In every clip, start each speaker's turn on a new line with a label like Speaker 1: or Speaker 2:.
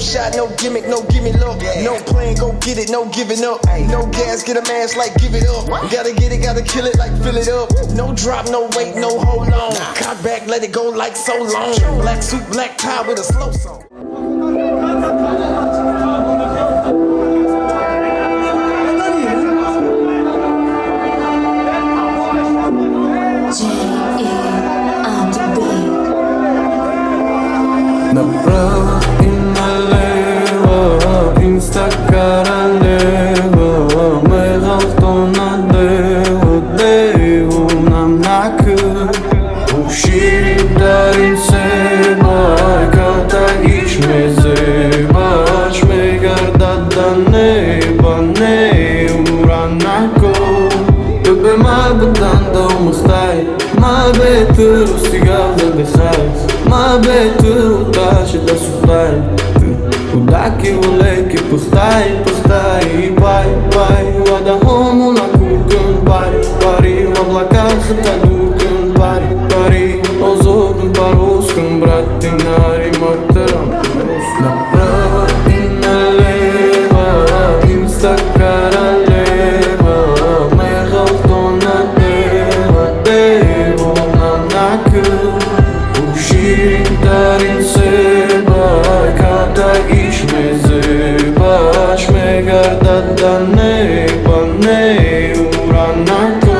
Speaker 1: shot, no gimmick, no gimme look. No plan, go get it, no giving up. No gas, get a mask like give it up. Gotta get it, gotta kill it like fill it up. No drop, no wait, no hold on. Cock back, let it go like so long. Black suit, black tie with a slow song.
Speaker 2: Направо и налево, инста королева, мегалто надело, дево нам накър. Уши дарим се, майката иш ме зебаш, ме гърдата неба, не уранако. Бебе ма бедан да умахтай, ма бе търо стига да дехай. Ma betul tashi da suflai Udaki voleki puhtai, puhtai Bai, bai, wada homu la kukun Bari, bari, wablakar khata dukun Bari, bari, ozodun baruskun Bratinari mortaram Направо и налево Инста королева Мегалто надело Дево нам накър Дарим се, байката иш ме зебаш, ме гърдата неба, не уранако.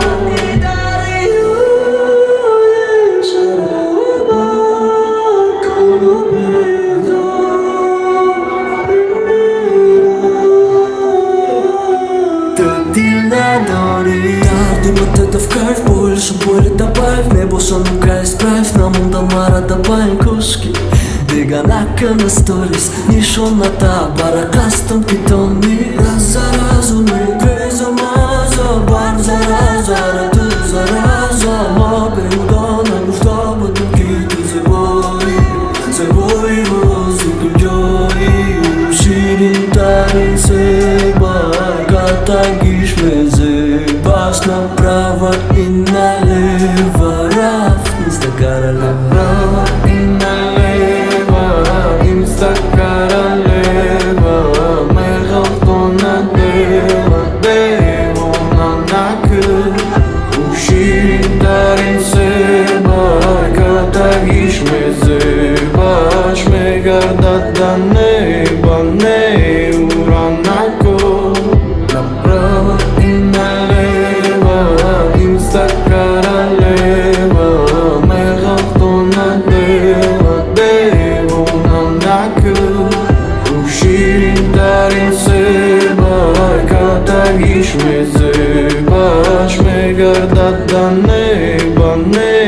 Speaker 3: Дымата в кайф, больше боли добавь. Небо сонно край справь, на мунда мара добавим куски. Диганака на сторис, нишоната бара кастъм питони. Раз за разу, не две за маза, бар за раза, ръту за раза. Мабе удана, нужда бъдем ките се бои възито джои. Ширин тарин се байката гиш ме зебаш. Направо и налево, раф, инста королева.
Speaker 2: Направо и налево, инста королева. Мегалто надело, дево нам накър. Уши дарим се, байката гиш ме зебаш, ме гърдата неба, не уранако. Направо и налево, инста королева, мегалто надело, дево нам накър. Уши дарим се, байката гиш ме зебаш, ме гърдата неба, не